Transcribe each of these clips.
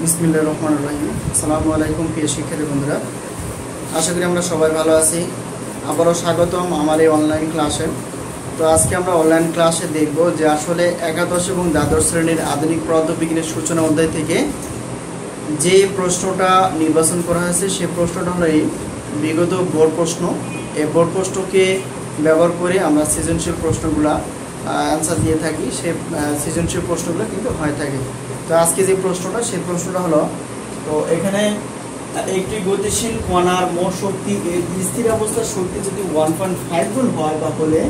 বিসমিল্লাহির রহমানির রহিম। আসসালামু আলাইকুম প্রিয় শিক্ষার্থী বন্ধুরা, আশা করি আমরা সবাই ভালো আছি। আবারও স্বাগতম আমার এই অনলাইন ক্লাসে। তো আজকে আমরা অনলাইন ক্লাসে দেখব যে আসলে একাদশ এবং দ্বাদশ শ্রেণীর আধুনিক পদার্থবিজ্ঞানের সূচনা অধ্যায় থেকে যে প্রশ্নটা নির্বাচন করা হয়েছে সেই প্রশ্নটা হলো এই বিগত বোর্ড প্রশ্ন। এই বোর্ড প্রশ্নকে ব্যবহার করে আমরা সৃজনশীল প্রশ্নগুলো অ্যান্সার দিয়ে থাকি। সেই সৃজনশীল প্রশ্নগুলো কিন্তু হয়ে থাকে। তো আজকে যে প্রশ্নটা সেই প্রশ্নটা হলো, তো এখানে একটি গতিশীল কণার মোট শক্তি স্থির অবস্থার শক্তি যদি 1.5 গুণ হয় তাহলে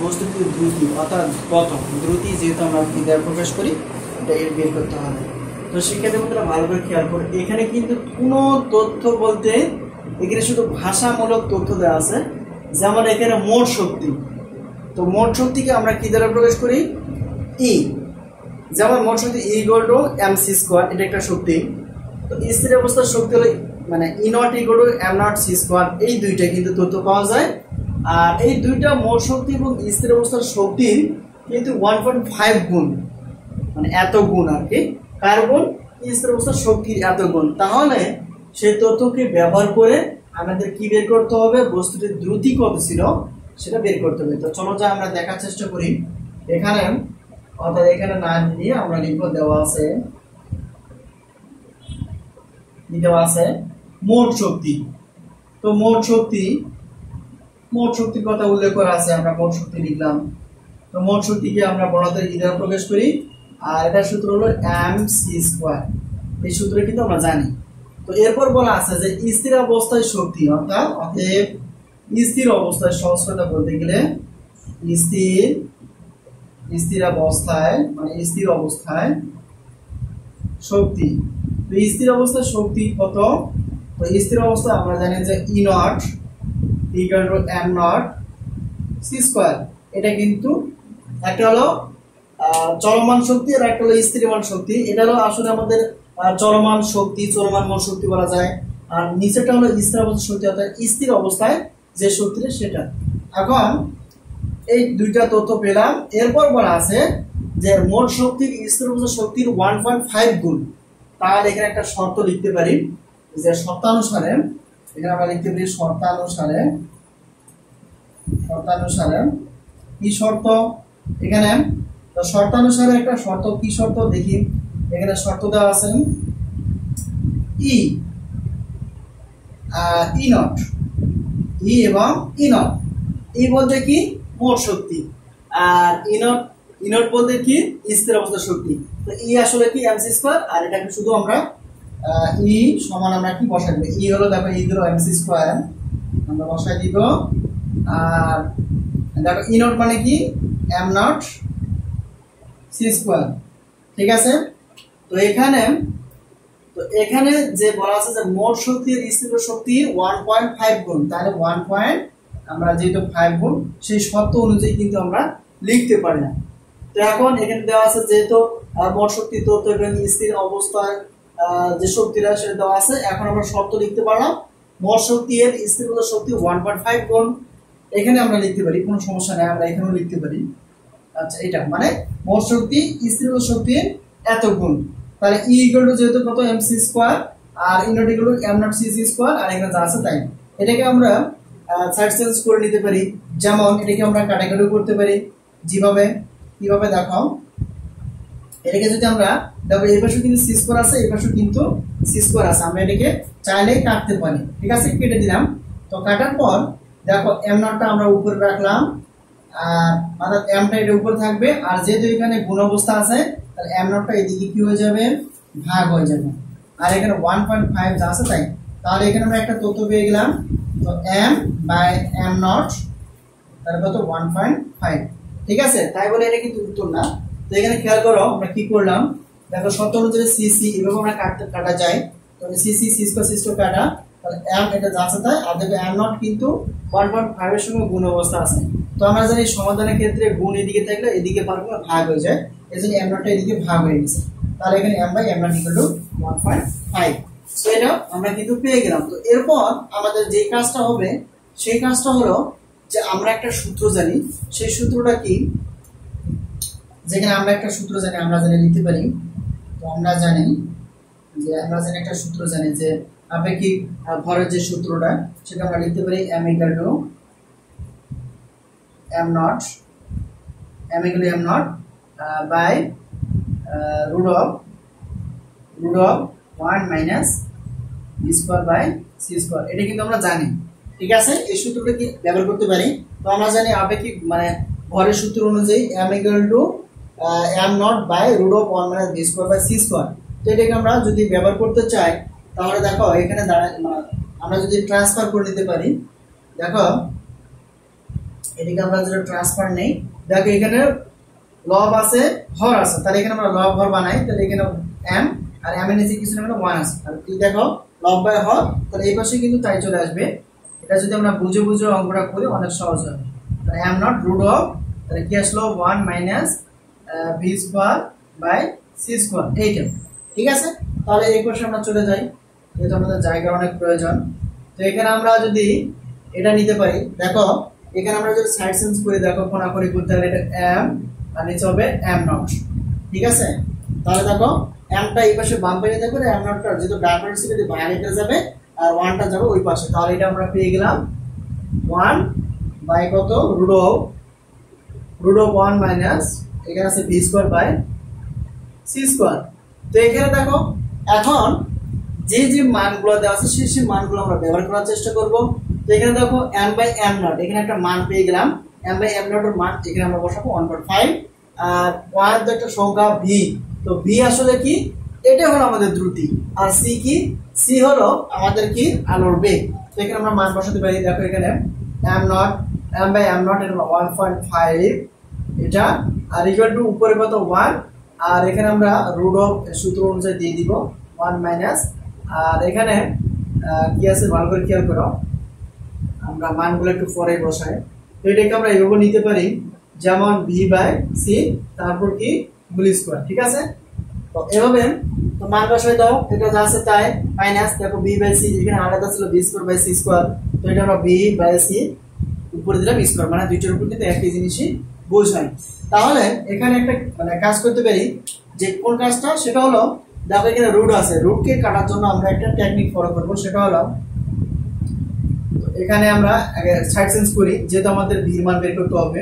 বস্তুটি দ্রুতি অর্থাৎ প্রথম দ্রুতি যেহেতু আমরা বিদ্যায় প্রকাশ করি এটা এর বের করতে হবে। তো শিক্ষার্থী বন্ধুরা ভালো করে খেয়াল করে, এখানে কিন্তু কোনো তথ্য বলতে এখানে শুধু ভাষামূলক তথ্য দেওয়া আছে। যেমন এখানে মোট শক্তি, তো মোট শক্তিকে আমরা কি দ্বারা প্রকাশ করি? ই। যেমন মোট শক্তি = mc², এটা একটা শক্তি। তো স্থির অবস্থার শক্তি হলো মানে E0 = m0c², এই দুইটা কিন্তু তথ্য পাওয়া যায়। আর এই দুইটা মোট শক্তি এবং স্থির অবস্থার শক্তির কিন্তু 1.5 গুণ, মানে এত গুণ আর কি। কার্বন স্থির অবস্থার শক্তির এত গুণ। তাহলে সেই তথ্যকে ব্যবহার করে আমাদের কি বের করতে হবে? বস্তুটির দ্রুতি কত ছিল সেটা বের করতে হবে। তো চলো যা আমরা দেখার চেষ্টা করি। এখানে অর্থাৎ এখানে না নিয়ে আমরা লিখব দেওয়া আছে মোট শক্তি। তো মোট শক্তির কথা উল্লেখ করা আছে, আমরা মোট শক্তি লিখলাম। তো মোট শক্তিকে আমরা বড়হাতের ই দ্বারা প্রকাশ করি, আর এটার সূত্র হলো mc²। এই সূত্র কিন্তু আমরা জানি। তো এরপর বলা আছে যে স্থির অবস্থায় শক্তি, অর্থাৎ স্থির অবস্থায়, সহজ কথা বলতে গেলে স্থির অবস্থায় মানে স্থির অবস্থায় শক্তি। তো স্থির অবস্থায় শক্তি কত? তো স্থির অবস্থায় আমরা জানি যে E0 = m0c²। এটা কিন্তু একটা হলো চলমান শক্তি আর একটা হলো স্থিরমান শক্তি। এটা হলো আসলে আমাদের চলমান শক্তি, চলমান মোট শক্তি বলা যায়। আর নিচেটা হলো স্থির অবস্থার শক্তি, অর্থাৎ স্থির অবস্থায় যে শক্তিটা সেটা। এখন এই দুইটা তথ্য পেলাম। এরপর বলা আছে যে মোট শক্তির স্থির অবস্থার শক্তির 1.5 গুণ। তাহলে এখানে একটা শর্ত লিখতে পারি যে শর্তানুসারে, এখানে আমরা লিখতে পারি শর্তানুসারে কি শর্ত এখানে? তো শর্তানুসারে একটা শর্ত, কি শর্ত দেখি। এখানে শর্ত দেওয়া আছে E0 এবং E0। ই বলতে কি? মোট শক্তি। আর E0 বলতে কি? স্থির অবস্থার শক্তি। তো ই আসলে কি? mc²। আর এটাকে শুধু আমরা ই সমান আমরা কি বসাই দেব? ই হলো দেখো mc², আমরা বসাই দিব। আর দেখো E0 মানে কি? m0c²। ঠিক আছে। তো এখানে যে বলা আছে যে মোট শক্তির স্থির শক্তির 1.5 গুণ, তাহলে আমরা যেহেতু 5 গুণ, সেই শর্ত অনুযায়ী কিন্তু আমরা লিখতে পারি না। তো এখন এখানে দেওয়া আছে যেহেতু মোট শক্তি তথ্য এবং স্থির অবস্থায় যে শক্তিটা সেটা দেওয়া আছে। এখন আমরা শর্ত লিখতে পারলাম মোট শক্তি এর স্থির শক্তি 1.5 গুণ। এখানে আমরা লিখতে পারি, কোনো সমস্যা নেই, আমরা এখানেও লিখতে পারি। আচ্ছা, এটা মানে মোট শক্তি স্থির শক্তির এত গুণ। তাহলে E = যেহেতু কত mc² আর E0 = m0c², আর এখানে যা আছে তাই। এটাকে আমরা সাইড চেঞ্জ করে নিতে পারি। যেমন এটাকে আমরা কাটাকাটি করতে পারি। কিভাবে দেখাও, এটাকে যদি আমরা দেখো এই পাশে কিন্তু c² আছে, এই পাশে কিন্তু c² আছে, আমরা এটাকে চাইলেই কাটতে পারি। ঠিক আছে, কেটে দিলাম। তো কাটার পর দেখো m0টা আমরা উপরে রাখলাম, আর অর্থাৎ mটা এর উপরে থাকবে। আর যেহেতু এখানে গুণ অবস্থা আছে তাহলে m0টা এদিকে কি হয়ে যাবে? ভাগ হয়ে যাবে। আর এখানে 1.5 যা আছে তাই। তাহলে এখানে আমরা একটা তথ্য পেয়ে গেলাম। তো m/m0 তার কত? 1.5। ঠিক আছে, তাই বলে এটা কিন্তু উত্তর না। তো এখানে খেয়াল করো আমরা কি করলাম। দেখো শর্ত অনুযায়ী cc এভাবে আমরা কাটা যায়। তো cc c² কাটা, তাহলে m এটা যা আছে তাই। আর দেখো m0 কিন্তু 1.5 এর সঙ্গে গুণ অবস্থা আছে। তো আমরা জানি সমাধানের ক্ষেত্রে গুণ এদিকে থাকলে এদিকে পারবো না, ভাগ হয়ে যায়। এজন্য m0টা এদিকে ভাগ হয়ে গেছে। তাহলে এখানে m/m0 = 1.5। তো এটা আমরা কিন্তু পেয়ে গেলাম। তো এরপর আমাদের যে কাজটা হবে সেই কাজটা হলো যে আমরা একটা সূত্র জানি। সেই সূত্রটা কি? যেখানে আমরা একটা সূত্র জানি, আমরা জানি লিখতে পারি। তো আমরা জানি যে আমরা জানি একটা সূত্র জানি যে আপেক্ষিক ভরের যে সূত্রটা সেটা আমরা লিখতে পারি m equal to m naught by root of 1 minus b square by c square। এটা কিন্তু আমরা জানি, ঠিক আছে। এই সূত্রটা কি ব্যবহার করতে পারি। তো আমরা জানি আপেক্ষিক মানে ভরের সূত্র অনুযায়ী m equal to m naught by root of 1 minus b square by c square। তো এটাকে আমরা যদি ব্যবহার করতে চাই তাহলে দেখো এখানে আমরা যদি ট্রান্সফার করে নিতে পারি, দেখো এটাকে আমরা যদি ট্রান্সফার নেই, দেখো এখানে লব আছে হর আছে, তাহলে এখানে আমরা লব হর বানাই, তাহলে এখানে m আর m এর নিচে কিছু না 1 আছে, আর কি দেখো লব বাই হর, তাহলে এই পাশে কিন্তু তাই চলে আসবে। এটা যদি আমরা বুঝে বুঝে অঙ্কটা করি অনেক সহজ হবে। তাহলে m নট রুট অফ, তাহলে কি আসলো 1 minus b square by c square, এইটা, ঠিক আছে। তাহলে এই পাশে আমরা চলে যাই, যেহেতু আমাদের জায়গা অনেক প্রয়োজন। তো এখানে আমরা যদি এটা নিতে পারি, দেখো এখানে আমরা যদি সাইড চেঞ্জ করে দেখো কোনাকুনি করতে হলে এটা m আর নিচে হবে m নট, ঠিক আছে। তাহলে দেখো m টা এই পাশে বাম পাশে থাকবে, m নট টা যেহেতু ডান পাশে থেকে বাইরে যাবে আর 1 টা যাবে ওই পাশে, তাহলে এটা আমরা পেয়ে গেলাম 1 বাই কত রুট অফ 1 মাইনাস এখানে আছে b square by c square. তো এখানে দেখো এখন যে যে মানগুলো দেওয়া আছে সেই মানগুলো আমরা ব্যবহার করার চেষ্টা করব। তো এখানে দেখো m বাই m নট, এখানে একটা মান পেয়ে গেলাম, m বাই m নট এর মান এখানে আমরা বসাবো 1.5, আর 1 তো একটা সংখ্যা v, তো v আসলে কি, এটা হলো আমাদের দ্রুতি, আর c কি, c হলো আমাদের কি আলোর বেগ। তো এখানে আমরা মান বসাতে পারি, দেখো এখানে m বাই m নট এর 1.5 এটা, আর ইকুয়াল টু উপরে কত 1, আর এখানে আমরা রুট অফ সূত্র অনুযায়ী দিয়ে দিব 1 মাইনাস, আর এখানে কি আছে ভালো করে খেয়াল করো, আমরা মানগুলো একটু পরে বসাই। তো এটাকে আমরা এইভাবে নিতে পারি, যেমন v বাই c তারপর কি হোল স্কয়ার, ঠিক আছে। তো এভাবে তো মান বসাই দাও, এটা যা আছে তাই মাইনাস, দেখো v বাই c এখানে আলাদা ছিল b square by c square, তো এটা আমরা v বাই c উপরে দিলাম স্কয়ার, মানে দুইটার উপর কিন্তু একই জিনিসই বোঝায়। তাহলে এখানে একটা মানে কাজ করতে পারি, যে কোন কাজটা, সেটা হলো দেখো এখানে রুট আছে, রুটকে কাটার জন্য আমরা একটা টেকনিক ফলো করব, সেটা হলো এখানে আমরা আগে সাইড চেঞ্জ করি, যেহেতু আমাদের v এর মান বের করতে হবে।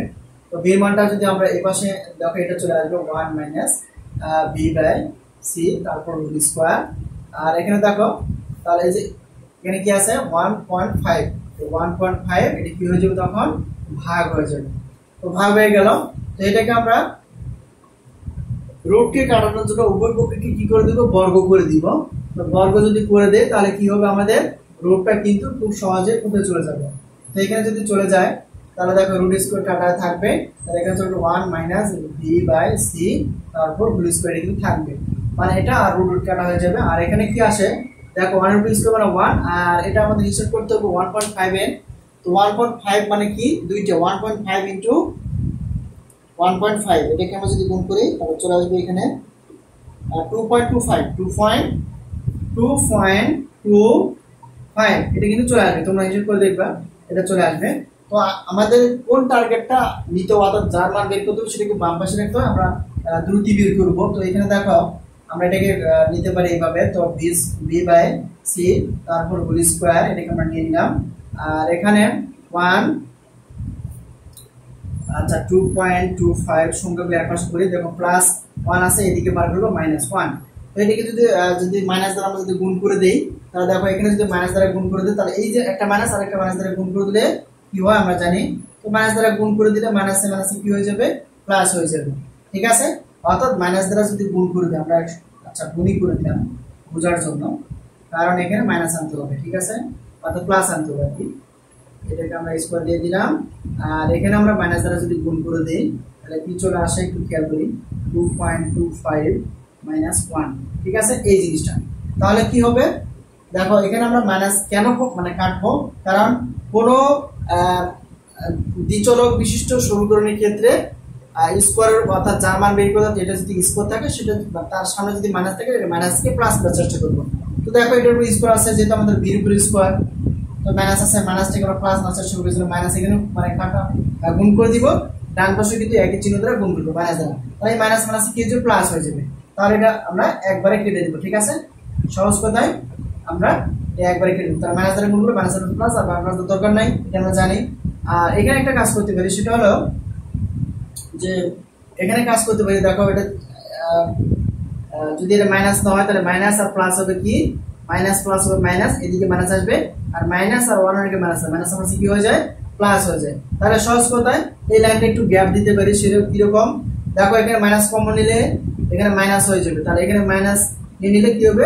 তো v এর মানটা যদি আমরা এই পাশে দেখো এটা চলে আসবে 1 মাইনাস v বাই c তারপর হোল স্কয়ার, আর এখানে দেখো তাহলে এই যে এখানে কি আছে 1.5, তো 1.5 এটা কি হয়ে যাবে তখন ভাগ হয়ে যাবে, তো ভাগ হয়ে গেল। তো এটাকে আমরা রুটকে কাটানোর জন্য উভয় পক্ষকে কি করে দেব, বর্গ করে দিব। তো বর্গ যদি করে দেই তাহলে কি হবে, আমাদের রুটটা কিন্তু খুব সহজে উঠে চলে যাবে। তো এখানে যদি চলে যায় তাহলে দেখো রুট স্কয়ার কাটা থাকবে, তাহলে এখানে চলে 1 মাইনাস v বাই c তারপর হোল স্কয়ার কিন্তু থাকবে, মানে এটা আর রুট কাটা হয়ে যাবে। আর এখানে কি আসে দেখো 1 রুট স্কয়ার মানে 1, আর এটা আমাদের হিসাব করতে হবে 1.5 এর। তো 1.5 মানে কি দুইটা, 1.5 ইনটু 1.5, এটাকে আমরা যদি গুণ করি তাহলে চলে আসবে এখানে 2.25, এটা কিন্তু চলে আসবে, তোমরা হিসাব করে দেখবা এটা চলে আসবে। তো আমাদের কোন টার্গেটটা নিতে, অর্থাৎ যার মান বের করতে হবে সেটাকে বাম পাশে রাখতে হবে, আমরা দ্রুতি বের করবো। তো এখানে দেখো আমরা এটাকে নিতে পারি এইভাবে, তো v বাই c তারপর হোল স্কয়ার, এটাকে আমরা নিয়ে নিলাম, আর এখানে 1 আচ্ছা 2.25 সংখ্যাগুলো একপাশে করি, দেখো প্লাস 1 আছে, এদিকে বার করবো -1। তো এটাকে যদি মাইনাস দ্বারা আমরা যদি গুণ করে দেই, তাহলে দেখো এখানে যদি মাইনাস দ্বারা গুণ করে দিই, তাহলে এই যে একটা মাইনাস আর একটা মাইনাস দ্বারা গুণ করে দিলে কি হয় আমরা জানি। তো মাইনাস দ্বারা গুণ করে দিলে মাইনাসে মাইনাসে কি হয়ে যাবে, প্লাস হয়ে যাবে, ঠিক আছে। অর্থাৎ মাইনাস দ্বারা যদি গুণ করে দিই আমরা, আচ্ছা গুণই করে দিলাম বোঝার জন্য, কারণ এখানে মাইনাস আনতে হবে, ঠিক আছে, অর্থাৎ প্লাস আনতে হবে আর কি। এটাকে আমরা স্কয়ার দিয়ে দিলাম, আর এখানে আমরা মাইনাস দ্বারা যদি গুণ করে দেই তাহলে কি চলে আসে একটু খেয়াল করি, 2.25 -1, ঠিক আছে এই জিনিসটা। তাহলে কি হবে দেখো এখানে আমরা মাইনাস কেন মানে কাটবো, কারণ কোনো দ্বিচলক বিশিষ্ট সমীকরণের ক্ষেত্রে স্কয়ারের অর্থাৎ যার মান বের করতে যেটা যদি স্কয়ার থাকে সেটা তার সামনে যদি মাইনাস থাকে মাইনাসকে প্লাস করার চেষ্টা করবো। তো দেখো এটার উপর স্কয়ার আছে, যেহেতু আমাদের বি এর উপর স্কয়ার, তো মাইনাস আছে, মাইনাসটাকে আমরা প্লাস না চেষ্টা করবো, মাইনাস এখানে মানে কাটা গুণ করে দিব, ডান পাশে কিন্তু একই চিহ্ন দ্বারা গুণ করবো মাইনাস দ্বারা, তাহলে মাইনাস মাইনাস কি হয়ে যাবে প্লাস হয়ে যাবে, তাহলে এটা আমরা একবারে কেটে দিব, ঠিক আছে। সহজ কথায় আমরা একবারে কেটে দেব। তার মাইনাস দ্বারা গুণ করলে মাইনাস আর প্লাস, আর প্লাস তো দরকার নাই, এটা আমরা জানি। আর এখানে একটা কাজ করতে পারি, সেটা হলো যে এখানে কাজ করতে পারি, দেখো এটা যদি এটা মাইনাস না হয় তাহলে মাইনাস আর প্লাস হবে কি, মাইনাস প্লাস হবে মাইনাস, এদিকে মাইনাস আসবে, আর মাইনাস আর 1 এর মাইনাস হবে, মাইনাস কি হয়ে যায়, প্লাস হয়ে যায়। তাহলে সহজ কথায় এই লাইনটা একটু গ্যাপ দিতে পারি, সেটা কিরকম, দেখো এখানে মাইনাস কমন নিলে এখানে মাইনাস হয়ে যাবে, তাহলে এখানে মাইনাস নিয়ে নিলে কি হবে,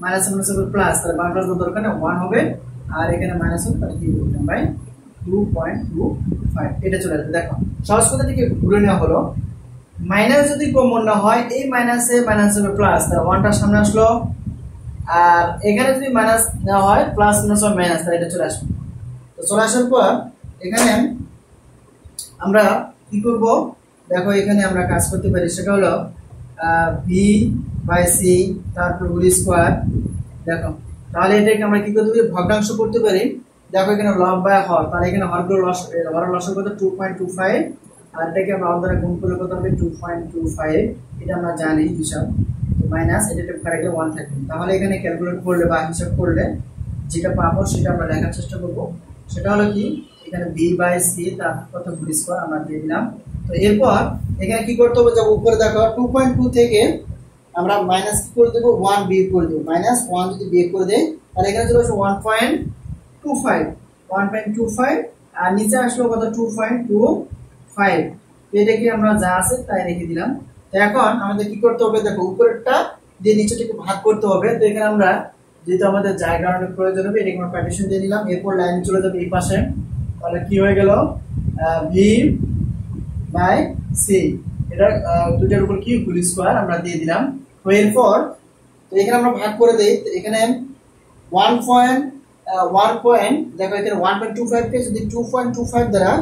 মাইনাস মাইনাস হবে প্লাস, তাহলে বাম প্লাস দরকার না 1 হবে, আর এখানে মাইনাস হবে, তাহলে কি হবে বাই 2.25, এটা চলে আসবে। দেখো সহজ কথা থেকে ঘুরে নেওয়া হলো, মাইনাস যদি কমন না হয় এই মাইনাসে মাইনাস হবে প্লাস, তাহলে 1টা সামনে আসলো, আর এখানে যদি মাইনাস নেওয়া হয় প্লাস মাইনাস হবে মাইনাস, তাহলে এটা চলে আসবে। তো চলে আসার পর এখানে আমরা কি করব, দেখো এখানে আমরা কাজ করতে পারি, সেটা হলো b/c তারপর হোল স্কয়ার। দেখো তাহলে এটাকে আমরা কি করতে পারি, ভগ্নাংশ করতে পারি। দেখো এখানে লব বাই হর, তাহলে এখানে হরগুলো হরের লসাগু কত 2.25, আর এটাকে আমরা হর দ্বারা গুণ করলে কত হবে 2.25, এটা আমরা জানি হিসাব, মাইনাস এটা কারেক্টলি 1 থাকবে। তাহলে এখানে ক্যালকুলেট করলে বা হিসাব করলে যেটা পাবো সেটা আমরা লেখার চেষ্টা করব, সেটা হলো কি, এখানে b/c তারপর কত হোল স্কয়ার আমরা দিয়ে দিলাম। তো এরপর এখানে কি করতে হবে, যে উপরে দেখো 2.2 থেকে আমরা মাইনাস কি করে দেব, 1 বিয়োগ করে দেব, মাইনাস 1 যদি বিয়োগ করে দেই তাহলে এখানে চলে আসবে 1.25, আর নিচে আসলো কত 2.25, এটা কি আমরা যা আছে তাই রেখে দিলাম। তো এখন আমাদের কি করতে হবে, দেখো উপরেরটা দিয়ে নিচেটাকে ভাগ করতে হবে। তো এখানে আমরা যেহেতু আমাদের জায়গা অনেক প্রয়োজন হবে, এটাকে আমরা পার্টিশন দিয়ে নিলাম, এরপর লাইন চলে যাবে এই পাশে, তাহলে কি হয়ে গেল v/c, এটা দুটার উপর কি হোল স্কয়ার আমরা দিয়ে দিলাম। তো এরপর তো এখানে আমরা ভাগ করে দেই, এখানে 1 দেখো এখানে 1.25 কে যদি 2.25 দ্বারা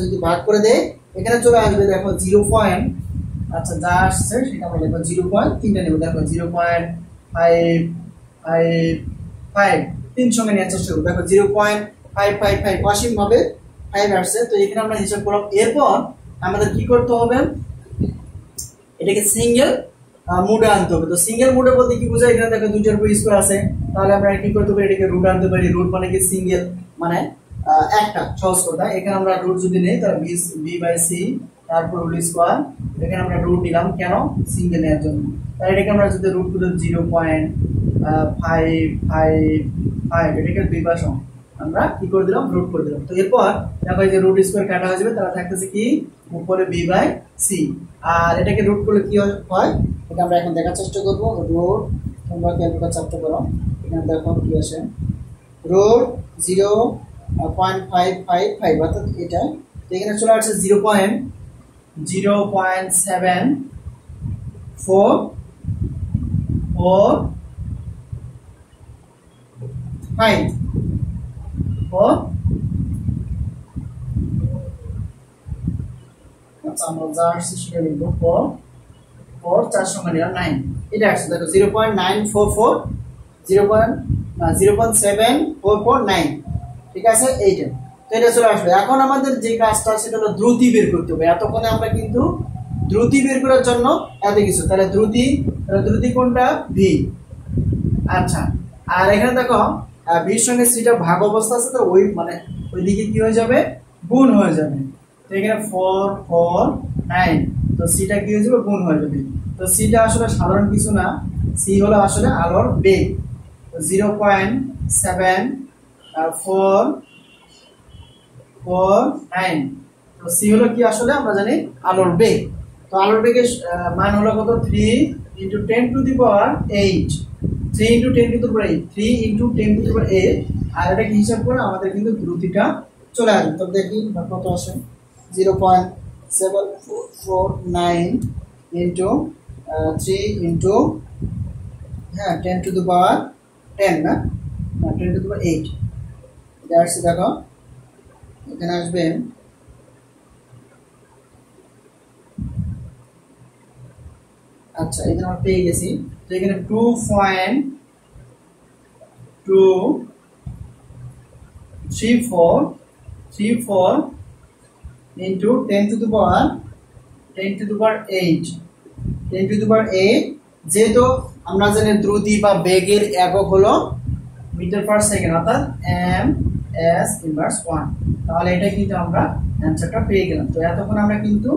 যদি ভাগ করে দেই এখানে চলে আসবে, দেখো 0. আচ্ছা যা আসছে সেটা আমরা লিখব 0.3 নেব, দেখো 0.555 তিন সঙ্গে নেওয়ার চেষ্টা করব, দেখো 0.555 অসীম ভাবে 5 আসছে। তো এখানে আমরা হিসাব করব, এরপর আমাদের কি করতে হবে, এটাকে সিঙ্গেল মুডে আনতে হবে। তো সিঙ্গেল মুডে বলতে কি বোঝায়, এখানে দেখো দুইটার উপর স্কয়ার আছে, তাহলে আমরা কি করতে পারি, এটাকে রুট আনতে পারি, রুট মানে কি সিঙ্গেল মানে একটা, সহজ কথা। এখানে আমরা রুট যদি নেই তাহলে b/c তারপর হোল স্কয়ার, এখানে আমরা রুট নিলাম কেন, সিঙ্গেল এর জন্য। তাহলে এটাকে আমরা যদি রুট করে 0.555, এটাকে দুই পাশে আমরা কি করে দিলাম, রুট করে দিলাম। তো এরপর দেখো এই যে রুট স্কয়ার কাটা হয়ে যাবে, তাহলে থাকতেছে কি উপরে b/c, আর এটাকে রুট করলে কি হয়, এটা আমরা এখন দেখার চেষ্টা করব। রুট, তোমরা ক্যালকুলেটর চাপতে পারো, এখানে দেখো কি আসে, রুট 0.555 অর্থাৎ এটা, তো এখানে চলে আসছে 0.745, আচ্ছা আমরা যা আসছে সেটা লিখবো 4 4 সমান 9, এটা আসছে দেখো 0.944, 0.7449, ঠিক আছে এইটা। তো এটা চলে আসবে। এখন আমাদের যে কাজটা সেটা হলো দ্রুতি বের করতে হবে। এতক্ষণে আমরা কিন্তু দ্রুতি বের করার জন্য এত কিছু, তাহলে দ্রুতি কোনটা, ভি। আচ্ছা আর এখানে দেখো ভির সঙ্গে সিটা ভাগ অবস্থা আছে, তো ওই মানে ওইদিকে কি হয়ে যাবে, গুণ হয়ে যাবে। তো এখানে 449, তো সিটা কি হয়ে যাবে, গুণ হয়ে যাবে। তো সিটা আসলে সাধারণ কিছু না, সি হলো আসলে আলোর বেগ। 0.7449, তো সি হলো কি আসলে আমরা জানি আলোর বেগ। তো আলোর বেগের মান হলো কত, 3 × 10⁸, 3 × 10⁸, 3 × 10⁸, আর এটা কি হিসাব করে আমাদের কিন্তু দ্রুতিটা চলে আসবে। তো দেখি কত আসে, 0.749 × 3 × 10⁻10 না 10⁸, এটা আসছে। দেখো এখানে আসবে আচ্ছা এখানে আমরা পেয়ে গেছি। তো এখানে 2.234 × 10⁸, 10⁸, যেহেতু আমরা জানি দ্রুতি বা বেগের একক হলো মিটার পার সেকেন্ড, অর্থাৎ এম এস ইনভার্স 1। তাহলে এটা কিন্তু আমরা অ্যান্সারটা পেয়ে গেলাম। তো এতক্ষণ আমরা কিন্তু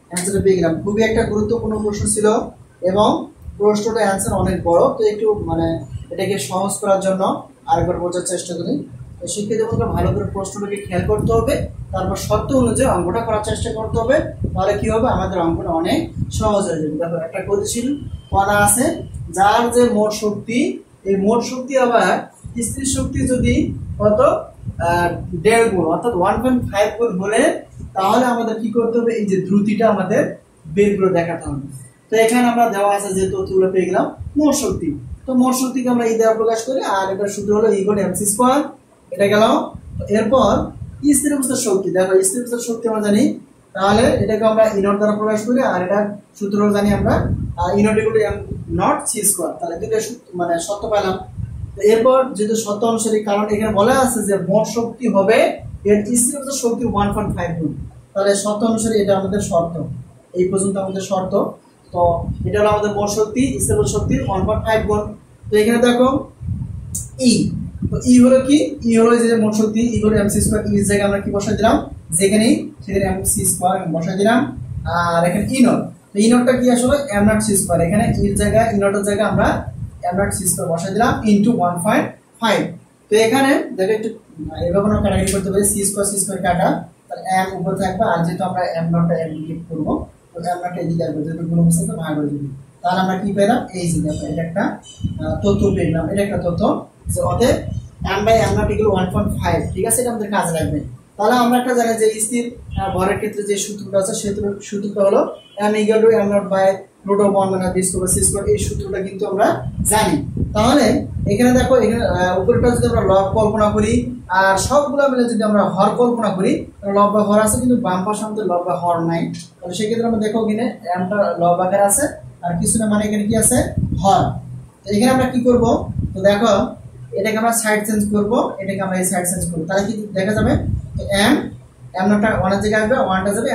অ্যান্সারটা পেয়ে গেলাম। খুবই একটা গুরুত্বপূর্ণ প্রশ্ন ছিল এবং প্রশ্নটা অ্যান্সার অনেক বড়। তো একটু মানে এটাকে সহজ করার জন্য আরেকবার বোঝার চেষ্টা করি। তো শিক্ষিত বন্ধুরা ভালো করে প্রশ্নটাকে খেয়াল করতে হবে, তারপর শর্ত অনুযায়ী অঙ্কটা করার চেষ্টা করতে হবে। তাহলে কি হবে, আমাদের অঙ্কটা অনেক সহজ হয়ে যাবে। দেখো একটা গতিশীল কণা আছে যার যে মোট শক্তি, এই মোট শক্তি আবার স্থির শক্তি যদি কত 1.5 গুণ অর্থাৎ 1.5 গুণ হলে তাহলে আমাদের কি করতে হবে, এই যে দ্রুতিটা আমাদের বের করে দেখাতে হবে। তো এখানে আমরা দেওয়া আছে যে তথ্যগুলো পেয়ে গেলাম মোট শক্তি। তো মোট শক্তিকে আমরা এই দ্বারা প্রকাশ করি, আর এটার সূত্র হলো E = mc স্কয়ার। এটা গেল। এরপর স্থির অবস্থার শক্তি, দেখো স্থির অবস্থার শক্তি আমরা জানি, তাহলে এটাকে আমরা E নট দ্বারা প্রকাশ করি, আর এটা সূত্র জানি আমরা E not = m not c square. তাহলে দুটো মানে সত্য পেলাম। তো এরপর যেহেতু সত্য অনুসারী, কারণ এখানে বলা আছে যে মোট শক্তি হবে এর স্থির অবস্থার শক্তির 1.5 গুণ, তাহলে সত্য অনুসারী এটা আমাদের শর্ত। এই পর্যন্ত আমাদের শর্ত। তো এটা হলো আমাদের মোট শক্তি স্থির অবস্থার শক্তির 1.5 গুণ। তো এখানে দেখো ই, তো ই হলো কি, ই হলো যে মোট শক্তি, ই হলো mc স্কয়ার। ই এর জায়গায় আমরা কি বসাই দিলাম, যেখানে সেখানে mc স্কয়ার বসাই দিলাম। আর এখানে ই নট, তো ই নটটা কি আসলে m নট c স্কয়ার, এখানে ই এর জায়গায় ই নটের জায়গায় আমরা m নট c স্কয়ার বসাই দিলাম ইনটু 1.5। তো এখানে দেখো একটু এভাবে আমরা কাটাকাটি করতে পারি, c স্কয়ার c স্কয়ার কাটা, তাহলে m উপর থাকবে, আর যেহেতু আমরা m নটটা এদিকে করব, তো m নটটা এদিকে আসবে, যেহেতু গুণ বসাতে ভাগ হয়ে যাবে। তাহলে আমরা কি পেলাম, এই যে দেখো এটা একটা তথ্য পেলাম, এটা একটা তথ্য যে অতএব m/m নট = 1.5। ঠিক আছে, এটা আমাদের কাজে লাগবে। তাহলে আমরা একটা জানি যে স্থির ভরের ক্ষেত্রে যে সূত্রটা আছে সেই সূত্রটা হলো m = m naught by root of 1 - b square c square. এই সূত্রটা কিন্তু আমরা জানি। তাহলে এখানে দেখো, এখানে উপরেটা যদি আমরা লব কল্পনা করি আর সবগুলো মিলে যদি আমরা হর কল্পনা করি, লব বা হর আছে কিন্তু বাম পাশে আমাদের লব বা হর নাই। তাহলে সেই ক্ষেত্রে আমরা দেখো এখানে mটা লব আকারে আছে আর কিছু না, মানে এখানে কি আছে, হর। তো এখানে আমরা কি করব, তো দেখো এটাকে আমরা সাইড চেঞ্জ করব, এটাকে আমরা এই সাইড চেঞ্জ করব, তাহলে কি দেখা যাবে, তো m নটটা 1 এর জায়গায় আসবে, 1টা যাবে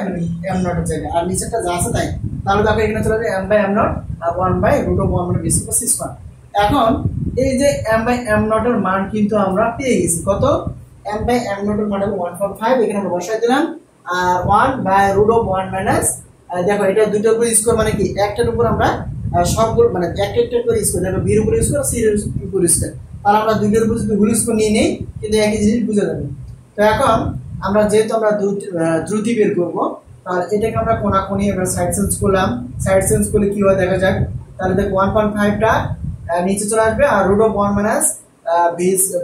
m নটের জায়গায়, আর নিচেরটা যা আছে তাই। তাহলে দেখো এখানে চলে যাবে m/m নট আর 1/√1 মানে b স্কয়ার c স্কয়ার। এখন এই যে m/m নটের মান কিন্তু আমরা পেয়ে গেছি, কত, m/m নটের মান হলো 1.5, এখানে আমরা বসাই দিলাম, আর 1/√1 মাইনাস, দেখো এটা দুইটার উপর স্কয়ার মানে কি একটার উপর আমরা সবগুলো মানে একটা করে স্কয়ার, দেখো b এর উপর স্কয়ার c এর উপর স্কয়ার, তাহলে আমরা দুইটার উপর যদি হোল স্কয়ার নিয়ে নেই কিন্তু একই জিনিস বুঝে যাবে। তো এখন আমরা যেহেতু আমরা দ্রুতি বের করব, তাহলে এটাকে আমরা কোণাকোণি আমরা সাইড চেঞ্জ করলাম, সাইড চেঞ্জ করলে কি হয় দেখা যাক। তাহলে দেখো 1.5টা নিচে চলে আসবে, আর √1 মাইনাস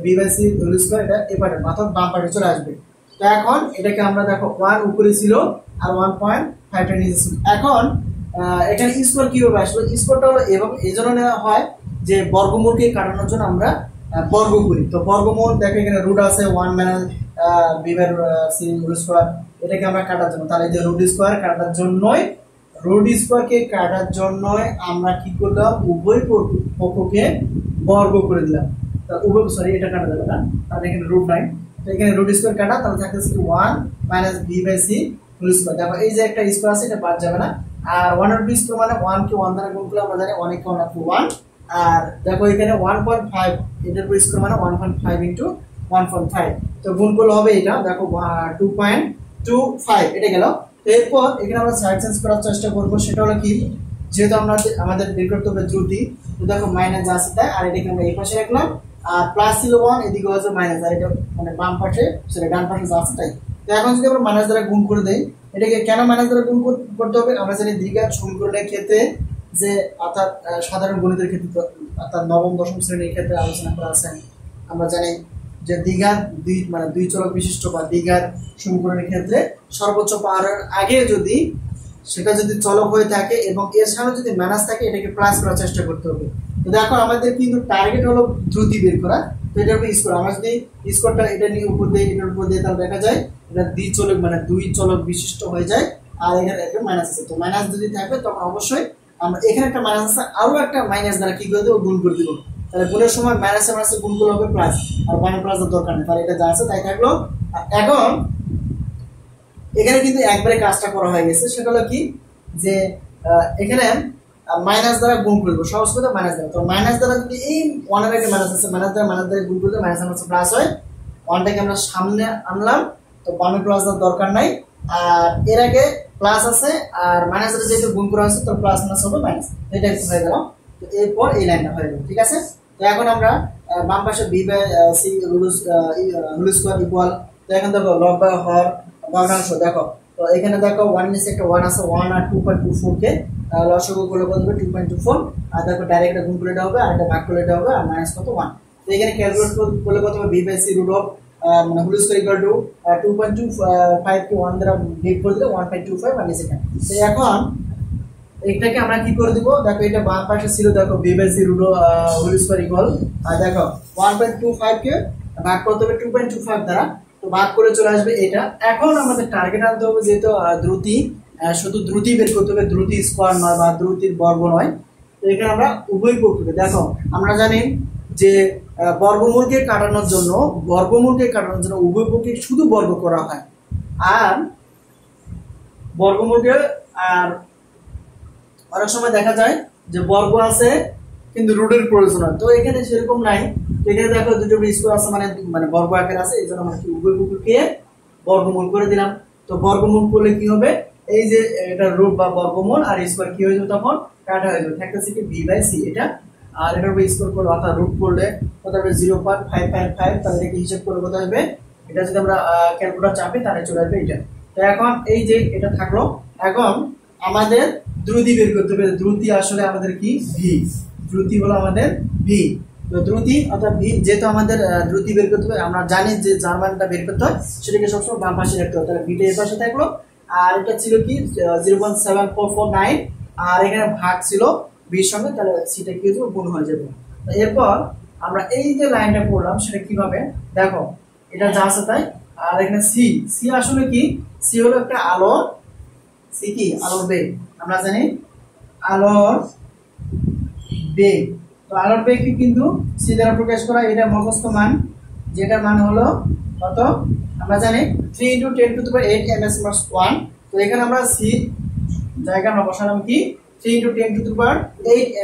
b/c হোল স্কয়ার এটা এবারে অর্থাৎ বাম পাশে চলে আসবে। তো এখন এটাকে আমরা দেখো 1 উপরে ছিল আর 1.5টা নিচে ছিল। এখন এখানে স্কয়ার কিভাবে আসবে, স্কয়ারটা হলো এবং এইজন্য নেওয়া হয় যে বর্গমূলকে কাটানোর জন্য আমরা বর্গ করি। তো বর্গমূল দেখো এখানে রুট আছে 1 মাইনাস b/c হোল স্কয়ার, এটাকে আমরা কাটার জন্য, তাহলে যে রুট স্কয়ার কাটার জন্যই, রুট স্কয়ারকে কাটার জন্যই আমরা কি করলাম, উভয় পক্ষকে বর্গ করে দিলাম। উভয় সরি এটা কাটা যাবে না, তাহলে এখানে রুট নাই, তো এখানে রুট স্কয়ার কাটা, তাহলে থাকতেছে 1 মাইনাস b/c হোল স্কয়ার। দেখো এই যে একটা স্কয়ার আছে এটা বাদ যাবে না, আর 1 এর b স্কয়ার মানে 1 কে 1 দ্বারা গুণ করলে আমরা জানি 1 কে 1 আর দেখো এখানে 1.5 এটার উপর স্কয়ার মানে 1.5 ইনটু 1.5, তো গুণ করলে হবে এটা দেখো 2.25 এটা গেল। এরপর এখানে আমরা সাইড চেঞ্জ করার চেষ্টা করব, সেটা হলো কি, যেহেতু আমরা আমাদের বের করতে হবে দ্রুতি, তো দেখো মাইনাস আছে তাই, আর এটাকে আমরা এই পাশে রাখলাম, আর প্লাস ছিল 1 এদিকে হচ্ছে মাইনাস, আর এটা মানে বাম পাশে সেটা ডান পাশে যা আছে তাই। তো এখন যদি আমরা মাইনাস দ্বারা গুণ করে দেই, এটাকে কেন মাইনাস দ্বারা গুণ করতে হবে, আমরা জানি দ্বিঘাত সমীকরণের ক্ষেত্রে যে অর্থাৎ সাধারণ গণিতের ক্ষেত্রে অর্থাৎ নবম দশম শ্রেণীর ক্ষেত্রে আলোচনা করা আছে, আমরা জানি যে দ্বিঘাত মানে দুই চলক বিশিষ্ট বা দ্বিঘাত সমীকরণের ক্ষেত্রে সর্বোচ্চ পাওয়ারের আগে যদি সেটা যদি চলক হয়ে থাকে এবং এর সামনে যদি মাইনাস থাকে এটাকে প্লাস করার চেষ্টা করতে হবে। তো দেখো আমাদের কিন্তু টার্গেট হলো দ্রুতি বের করা, তো এটা হবে স্কোর, আমরা যদি স্কোরটা এটা নিয়ে উপর দিয়ে এটার উপর দিয়ে তাহলে দেখা যায় এটা দুই চলক বিশিষ্ট হয়ে যায়, আর এখানে একটা মাইনাস আছে, তো মাইনাস যদি থাকবে তখন অবশ্যই আমরা এখানে একটা মাইনাস আছে, আরো একটা মাইনাস দ্বারা কি করে দেবো, গুণ করে দেবো, তাহলে গুণের সময় মাইনাসে মাইনাসে গুণ করলে হবে প্লাস, আর বাম প্লাস দরকার নেই, তাহলে এটা যা আছে তাই থাকলো। এখন এখানে কিন্তু একবারে কাজটা করা হয়ে গেছে, সেটা হলো কি যে এখানে মাইনাস দ্বারা গুণ করে দেবো, সহজ করে মাইনাস দ্বারা। তো মাইনাস দ্বারা যদি এই 1 এর আগে মাইনাস আছে, মাইনাস দ্বারা গুণ করলে মাইনাস হচ্ছে প্লাস হয়, 1টাকে আমরা সামনে আনলাম, তো বামে প্লাস দেওয়ার দরকার নাই। আর এর আগে প্লাস আছে আর মাইনাস দ্বারা যেহেতু গুণ করা হয়েছে তো প্লাস মাইনাস হবে মাইনাস, এটা হয়ে গেল। তো এরপর এই লাইনটা হয়ে গেল, ঠিক আছে। তো এখন আমরা বাম পাশে b by c whole square equal, তো এখন দেখো লব বাই হর ভগ্নাংশ, দেখো তো এখানে দেখো 1 নিচে একটা 1 আছে, 1 আর 2.24 কে লসাগু করলে কত হবে 2.24, আর দেখো ডাইরেক্ট গুণ করলে এটা হবে আর এটা ভাগ করলে এটা হবে, আর মাইনাস কত 1। তো এখানে ক্যালকুলেট করলে কত হবে b by c root of মানে হোল স্কয়ার ইকুয়াল টু 2.25 কে 1 দ্বারা ভাগ করে দিলে 1.25 আর নিচে কেন। তো এখন এটাকে আমরা কি করে দিব, দেখো এটা বাম পাশে ছিল, দেখো b by c root whole square equal, আর দেখো 1.25 কে ভাগ করতে হবে 2.25 দ্বারা, তো ভাগ করে চলে আসবে এটা। এখন আমাদের টার্গেট আনতে হবে যেহেতু দ্রুতি, শুধু দ্রুতি বের করতে হবে, দ্রুতি স্কয়ার নয় বা দ্রুতির বর্গ নয়। তো এখানে আমরা উভয় পক্ষকে, দেখো আমরা জানি যে বর্গমূলকে কাটানোর জন্য উভয় পক্ষে শুধু বর্গ করা হয়, আর বর্গমূলকে আর অনেক সময় দেখা যায় যে বর্গ আছে কিন্তু রুটের প্রয়োজন হয়, তো এখানে সেরকম নাই। তো এখানে দেখো দুটো স্কয়ার আছে মানে বর্গ আকারে আছে, এই জন্য আমরা কি উভয় পক্ষকে বর্গমূল করে দিলাম। তো বর্গমূল করলে কি হবে, এই যে এটা রুট বা বর্গমূল আর স্কয়ার কি হয়ে যাবে, তখন কাটা হয়ে যাবে, থাকতেছে কি b বাই c এটা, আর এটার উপর স্কয়ার করলে অর্থাৎ রুট করলে কত হবে 0.555, তাহলে কি হিসাব করলে কত হবে, এটা যদি আমরা ক্যালকুলেটর চাপি তাহলে চলে আসবে এটা। তো এখন এই যে এটা থাকলো, এখন আমাদের দ্রুতি বের করতে হবে। দ্রুতি আসলে আমাদের কি v, দ্রুতি হলো আমাদের v। তো দ্রুতি অর্থাৎ v, যেহেতু আমাদের দ্রুতি বের করতে হবে, আমরা জানি যে জার্মানটা বের করতে হয় সেটাকে সবসময় বাম পাশে রাখতে হবে, তাহলে v টা এর পাশে থাকলো, আর এটা ছিল কি 0.7449, আর এখানে ভাগ ছিল v এর সঙ্গে, তাহলে c টা কি হয়ে যাবে, গুণ হয়ে যাবে। এরপর আমরা এই যে লাইনটা পড়লাম সেটা কিভাবে, দেখো এটা যা আছে তাই, আর এখানে c আসলে কি, c হলো একটা আলোর, c কি আলোর বেগ, আমরা জানি আলোর বেগ। তো আলোর বেগ কি কিন্তু c দ্বারা প্রকাশ করা, এটা মুখস্থ মান, যেটা মান হলো কত আমরা জানি 3 × 10⁸ ms/1। তো এখানে আমরা c জায়গা আমরা বসালাম কি 3 × 10⁸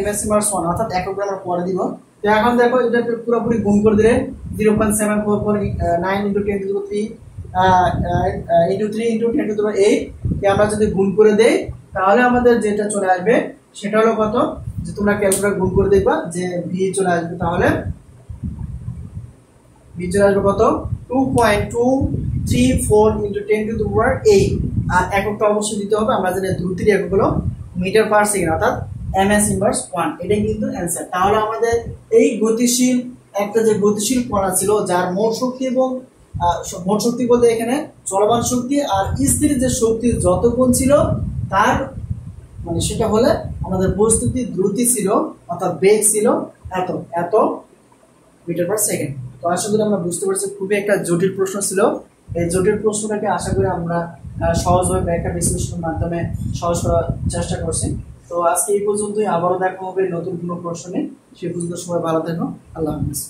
ms/1, অর্থাৎ একক আমরা পরে দিব। তো এখন দেখো এটা পুরোপুরি গুণ করে দিলে 0.7449 × 10⁻³ × 3 × 10⁸ কে আমরা যদি গুণ করে দেই তাহলে আমাদের যেটা চলে আসবে সেটা হলো কত, যে তোমরা ক্যালকুলেটর গুণ করে দেখবা যে v চলে আসবে, তাহলে v চলে আসবে কত 2.234 × 10⁸, আর এককটা অবশ্যই দিতে হবে, আমরা জানি দ্রুতির একক হলো মিটার পার সেকেন্ড অর্থাৎ ms/1, এটাই কিন্তু অ্যানসার। তাহলে আমাদের এই গতিশীল একটা যে গতিশীল কণা ছিল যার মোট শক্তি এবং মোট শক্তি বলতে এখানে চলমান শক্তি আর স্থির যে শক্তি যত কোণ ছিল তার মানে সেটা হলে আমাদের বস্তুটির দ্রুতি ছিল অর্থাৎ বেগ ছিল এত মিটার পার সেকেন্ড। তো আশা করি আমরা বুঝতে পারছি, খুবই একটা জটিল প্রশ্ন ছিল। এই জটিল প্রশ্নটাকে আশা করি আমরা সহজভাবে ব্যাখ্যা বিশ্লেষণের মাধ্যমে সহজ করার চেষ্টা করছি। তো আজকে এই পর্যন্তই, আবারও দেখা হবে নতুন কোনো প্রশ্নে। সে পর্যন্ত সবাই ভালো থাকো, আল্লাহ হাফেজ।